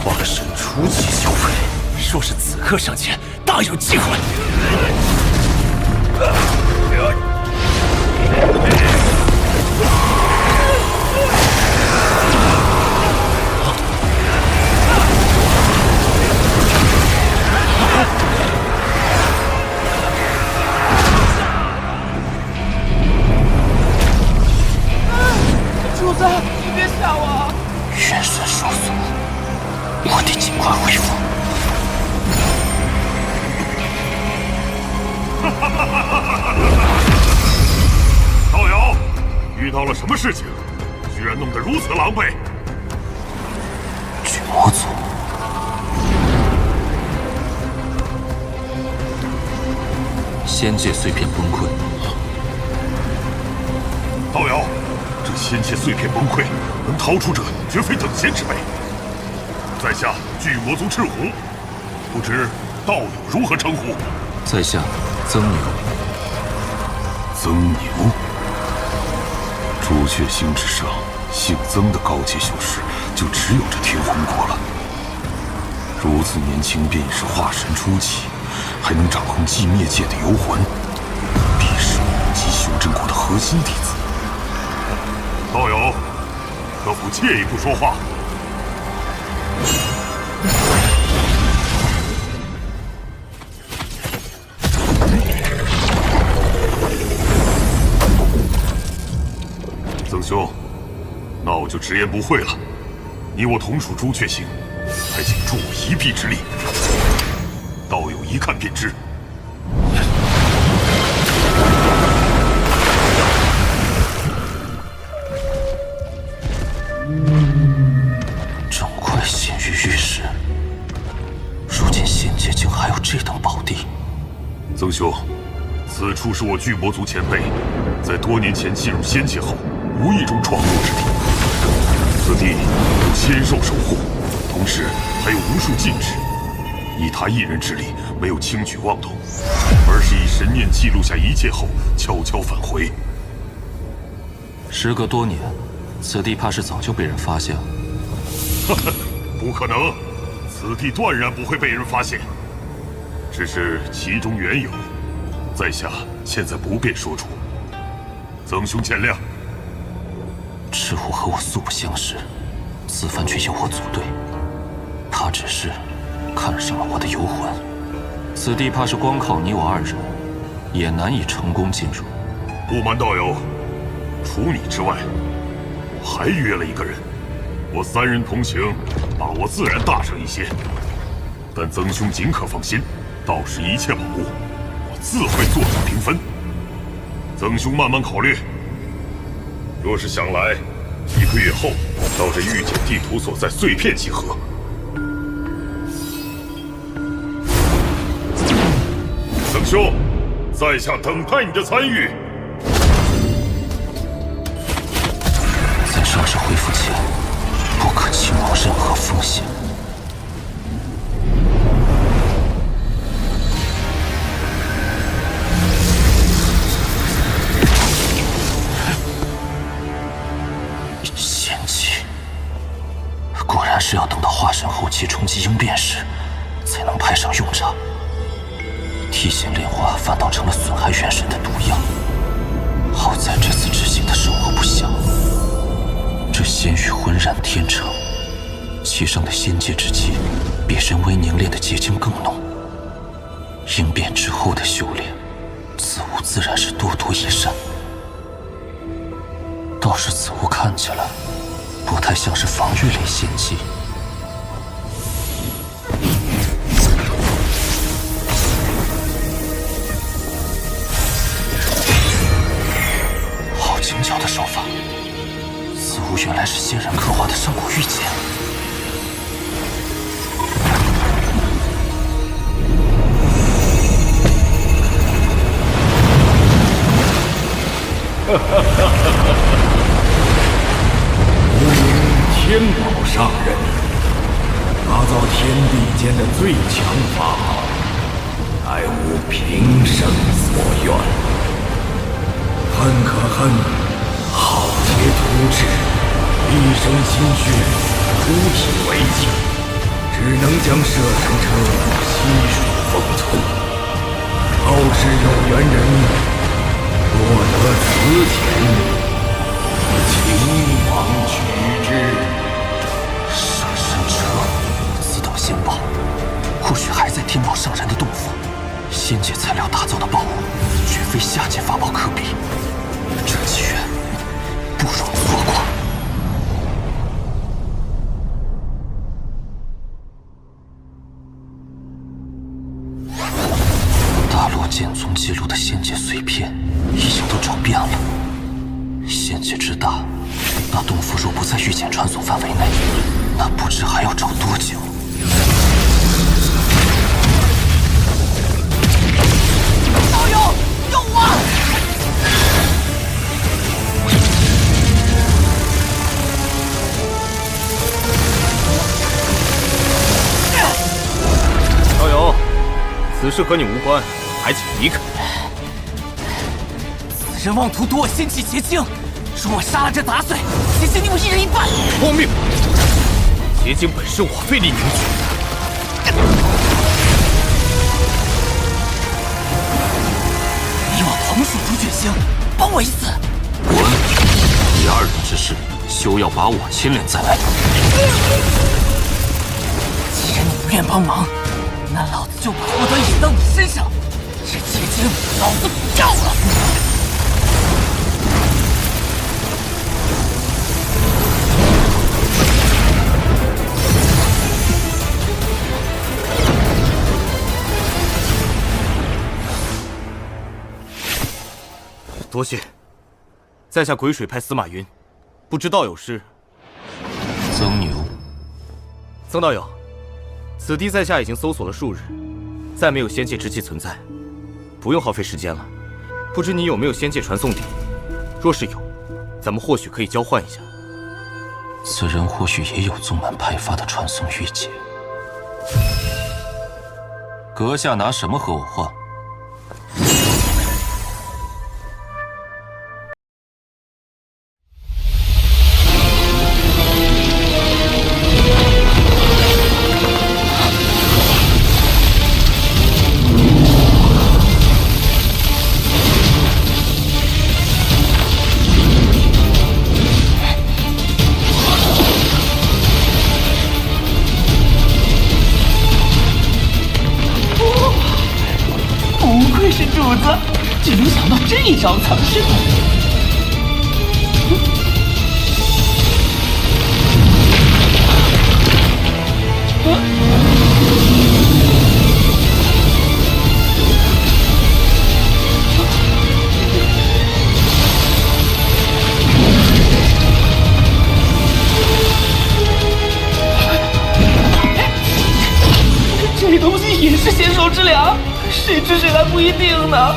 化神初期修为，若是此刻上前，大有机会。主子，你别吓我！元神受损，我得尽快恢复。道友，遇到了什么事情？居然弄得如此狼狈！巨魔族，仙界碎片崩溃。道友，这仙界碎片崩溃，能逃出者绝非等闲之辈。在下巨魔族赤狐，不知道友如何称呼？在下曾牛。曾牛，朱雀星之上，姓曾的高阶修士就只有这天魂国了。如此年轻便已是化神初期，还能掌控寂灭界的游魂，必是五级修真国的核心弟子。道友，可否借一步说话？曾兄，那我就直言不讳了。你我同属朱雀星，还请助我一臂之力。道友一看便知。正快陷于玉石，如今仙界竟还有这等宝地。曾兄，此处是我巨魔族前辈在多年前进入仙界后无意中闯入之地。此地有仙兽守护，同时还有无数禁制。以他一人之力，没有轻举妄动，而是以神念记录下一切后，悄悄返回。时隔多年，此地怕是早就被人发现了。不可能，此地断然不会被人发现。只是其中缘由，在下现在不便说出。曾兄见谅。赤狐和我素不相识，此番却由我组队，他只是看上了我的游魂。此地怕是光靠你我二人，也难以成功进入。不瞒道友，除你之外，我还约了一个人。我三人同行，把握自然大上一些。但曾兄尽可放心，到时一切宝物，我自会做主平分。曾兄慢慢考虑。若是想来，1个月后到这御姐地图所在碎片集合。曾兄，在下等待你的参与。在伤势恢复前，不可轻冒任何风险。仙气，果然是要等到化神后期冲击应变时，才能派上用场。提前炼化反倒成了损害元神的毒药。好在这次执行的手候不小，这仙域浑然天成，其上的仙界之气比人为凝练的结晶更浓。应变之后的修炼，此物自然是多多益善。倒是此物看起来不太像是防御类仙技。好精巧的手法，此物原来是仙人刻画的上古玉简。吾名天宝上人，打造天地间的最强法宝，乃吾平生所愿。恨可恨，浩劫突至，一生心血，出体为境。只能将摄神车悉数封存。后世有缘人若得此钱，秦王取之。摄神车，此等仙宝，或许还在天宝上人的洞府。仙界材料打造的宝物，绝非下界法宝可比。这机缘，不容错过。大陆剑宗记录的仙界碎片，已经都找遍了。仙界之大，那洞府若不在御剑传送范围内，那不知还要找多久。道友，救我！道友，此事和你无关，还请离开。此人妄图夺我仙气结晶，说我杀了这杂碎，结晶你我一人一半。荒谬！结晶本是我费力凝聚的。你我同属朱雀星，帮我一次。滚！你二人之事，休要把我牵连在内。既然你不愿帮忙，那老子就把祸端引到你身上。这结晶，老子不要了！多谢。在下鬼水派司马云，不知道有失。曾牛，曾道友，此地在下已经搜索了数日，再没有仙界之气存在，不用耗费时间了。不知你有没有仙界传送鼎？若是有，咱们或许可以交换一下。此人或许也有宗门派发的传送玉简。阁下拿什么和我换？不愧是主子，竟能想到这一招藏身。这东西也是仙兽之粮，谁吃谁还不一定呢。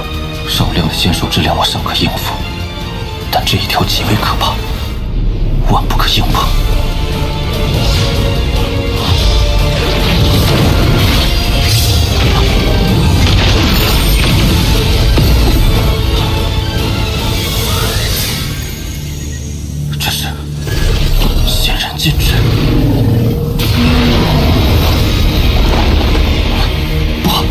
少量的仙兽之粮我尚可应付，但这一条极为可怕，万不可硬碰。这是仙人禁制。不好！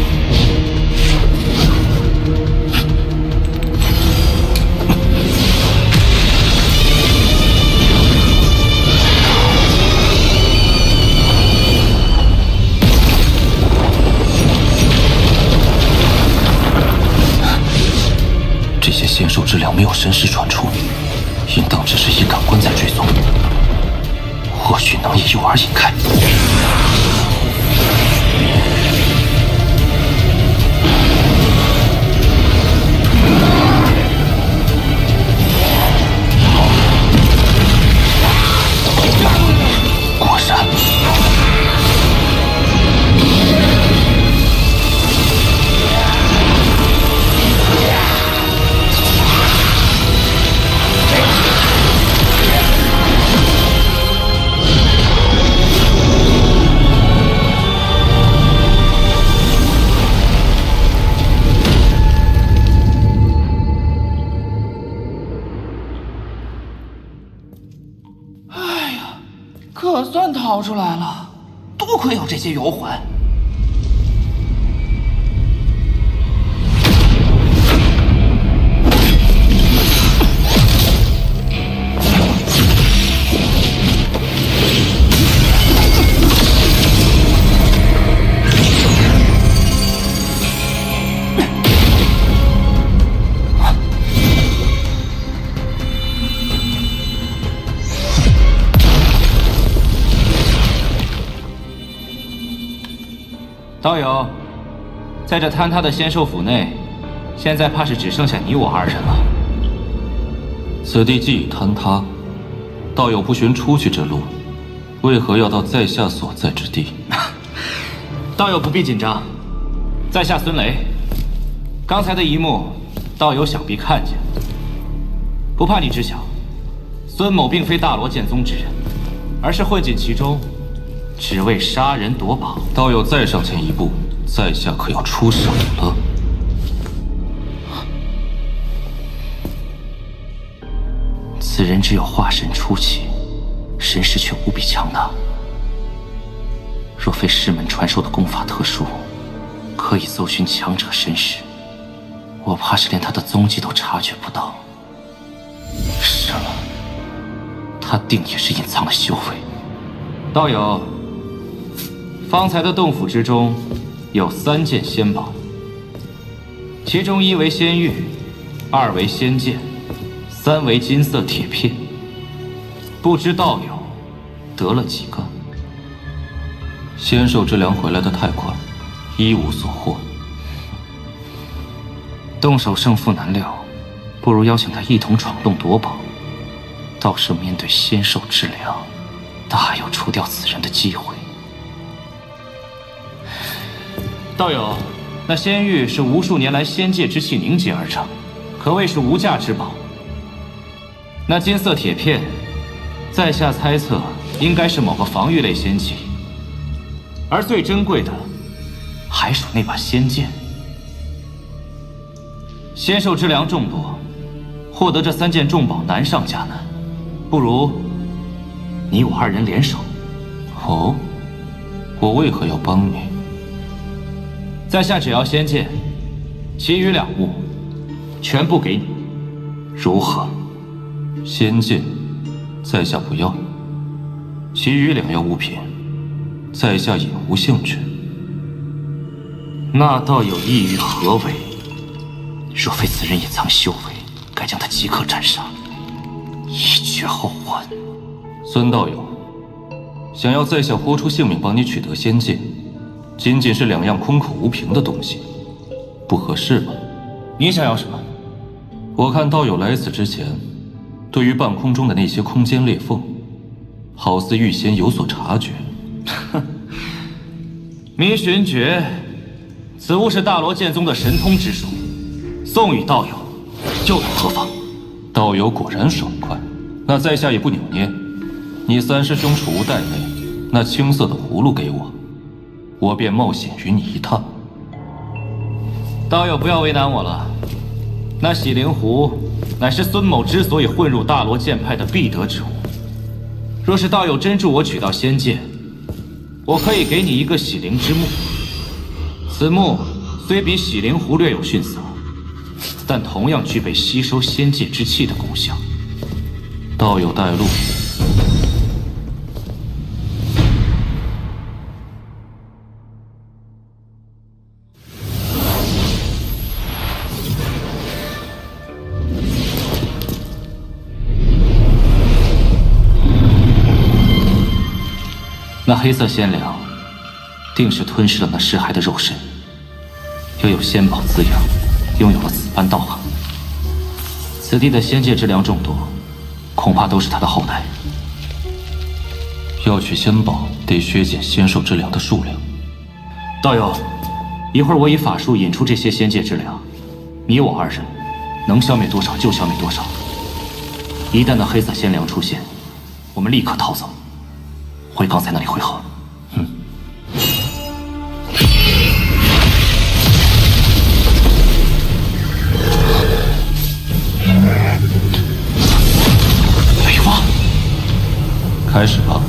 这些仙兽之粮没有神识传出，应当只是以感官在追踪，或许能以诱饵引开。果然。可算逃出来了，多亏有这些妖环。道友，在这坍塌的仙兽府内，现在怕是只剩下你我二人了。此地既已坍塌，道友不寻出去之路，为何要到在下所在之地？道友不必紧张，在下孙雷。刚才的一幕，道友想必看见。不怕你知晓，孙某并非大罗剑宗之人，而是混进其中，只为杀人夺宝。道友再上前一步，在下可要出手了。此人只有化神初期，神识却无比强大。若非师门传授的功法特殊，可以搜寻强者身世，我怕是连他的踪迹都察觉不到。是了，他定也是隐藏了修为。道友，方才的洞府之中有3件仙宝，其中1为仙玉，2为仙剑，3为金色铁片。不知道友得了几个？仙兽之粮回来的太快，一无所获。动手胜负难料，不如邀请他一同闯洞夺宝。到时面对仙兽之粮，大有除掉此人的机会。道友，那仙玉是无数年来仙界之气凝结而成，可谓是无价之宝。那金色铁片，在下猜测应该是某个防御类仙器，而最珍贵的还属那把仙剑。仙兽之粮众多，获得这3件重宝难上加难，不如你我2人联手。哦，我为何要帮你？在下只要仙剑，其余2物全部给你，如何？仙剑，在下不要；其余2样物品，在下也无兴趣。那倒有意于何为？若非此人隐藏修为，该将他即刻斩杀，以绝后患。孙道友，想要在下豁出性命帮你取得仙剑，仅仅是2样空口无凭的东西，不合适吧？你想要什么？我看道友来此之前，对于半空中的那些空间裂缝，好似预先有所察觉。迷寻诀，此物是大罗剑宗的神通之术，送与道友，又有何妨？道友果然爽快，那在下也不扭捏。你3师兄储物袋内那青色的葫芦给我，我便冒险与你一趟。道友不要为难我了，那洗灵壶乃是孙某之所以混入大罗剑派的必得之物。若是道友真助我取到仙剑，我可以给你一个洗灵之木。此木虽比洗灵壶略有逊色，但同样具备吸收仙界之气的功效。道友带路。那黑色仙粮，定是吞噬了那尸骸的肉身，又有仙宝滋养，拥有了此般道行。此地的仙界之粮众多，恐怕都是他的后代。要取仙宝，得削减仙兽之粮的数量。道友，一会儿我以法术引出这些仙界之粮，你我2人能消灭多少就消灭多少。一旦那黑色仙粮出现，我们立刻逃走，回刚才那里汇合。开始吧。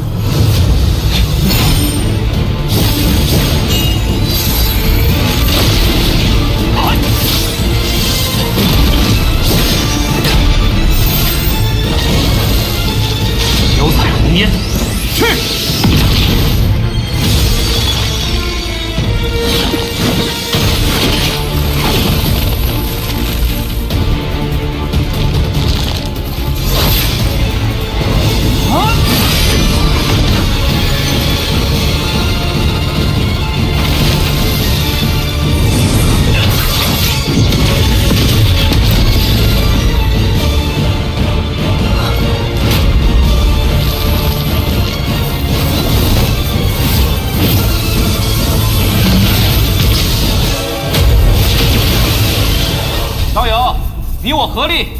我合力，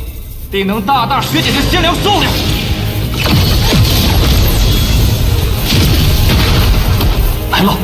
定能大大削减这仙粮数量。来了！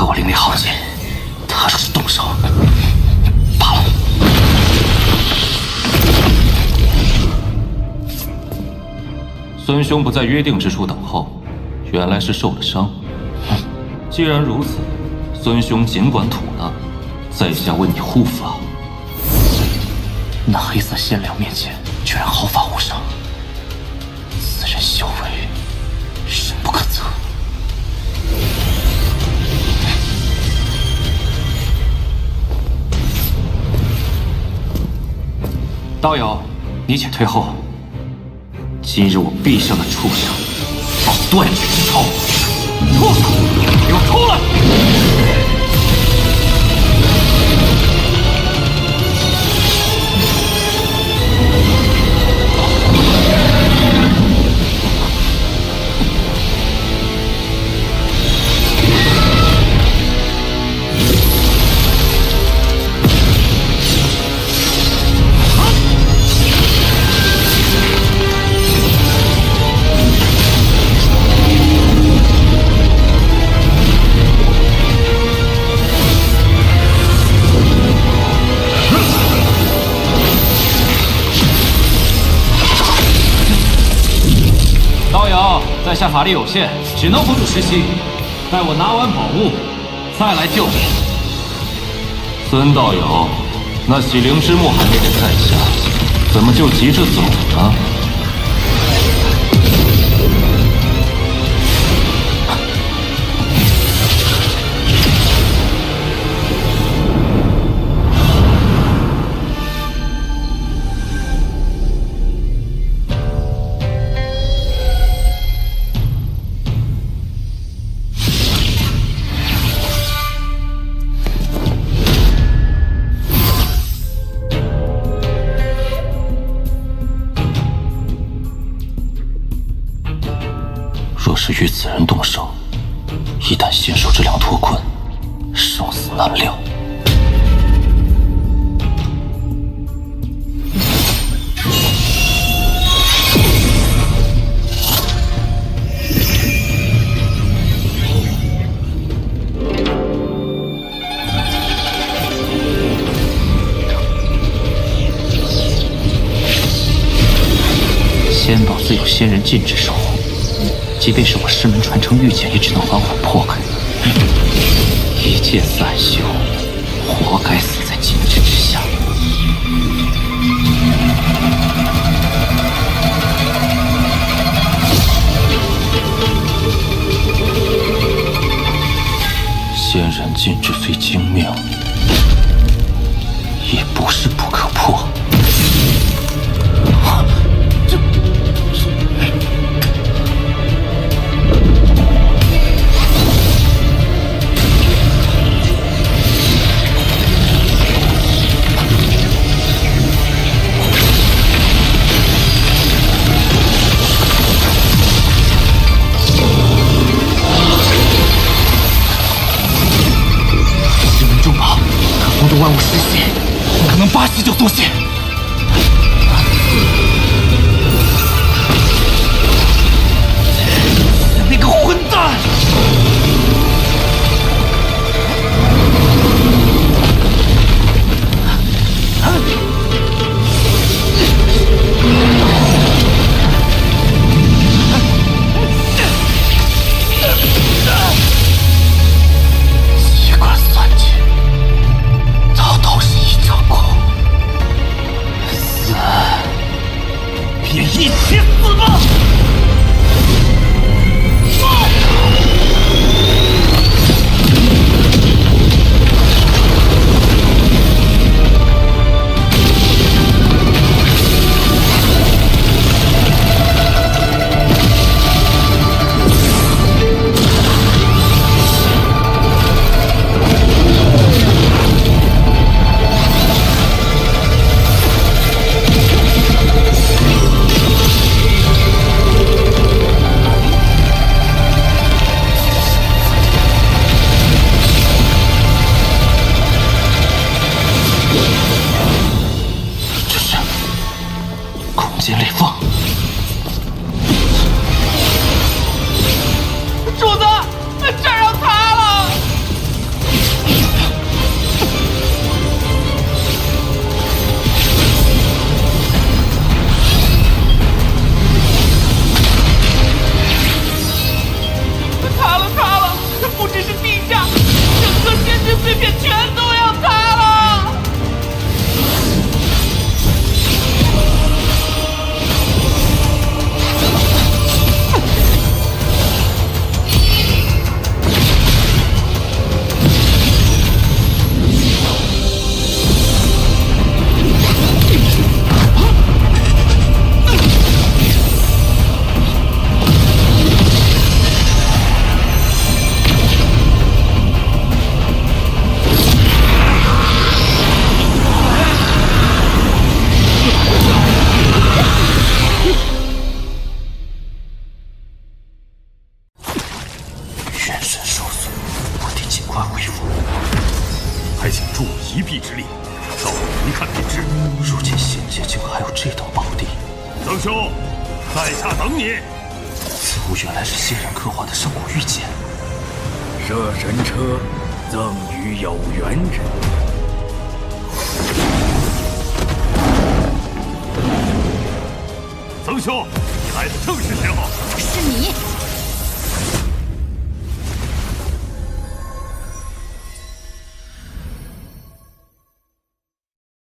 我灵力耗尽，他若是动手，罢了。孙兄不在约定之处等候，原来是受了伤。既然如此，孙兄尽管吐纳，在下为你护法。那黑色仙粮面前，居然毫发无伤，此人修为深不可测。道友，你且退后。今日我必胜的畜生，报断绝之仇！畜生，给我出来！在下法力有限，只能辅助实习。待我拿完宝物，再来救你。孙道友，那洗灵之木还没给在下，怎么就急着走呢？若是与此人动手，一旦仙兽之粮脱困，生死难料。仙宝自有仙人禁制守护。即便是我师门传承御剑，也只能缓缓破开。一剑散修，活该死在禁制之下。仙人禁制非精妙，也不是不可破。万物失血，不可能8息就缩血。那个混蛋！机关算尽。也一起死吧！间裂缝。主子，这儿要塌了！塌了！不只是地下，整个仙境碎片全都要塌了！元神受损，我得尽快恢复。还请助我一臂之力，到我一看便知。如今仙界竟还有这等宝地，曾兄，在下等你。此物原来是仙人刻画的上古玉简。摄神车赠予有缘人。曾兄，你来的正是时候。是你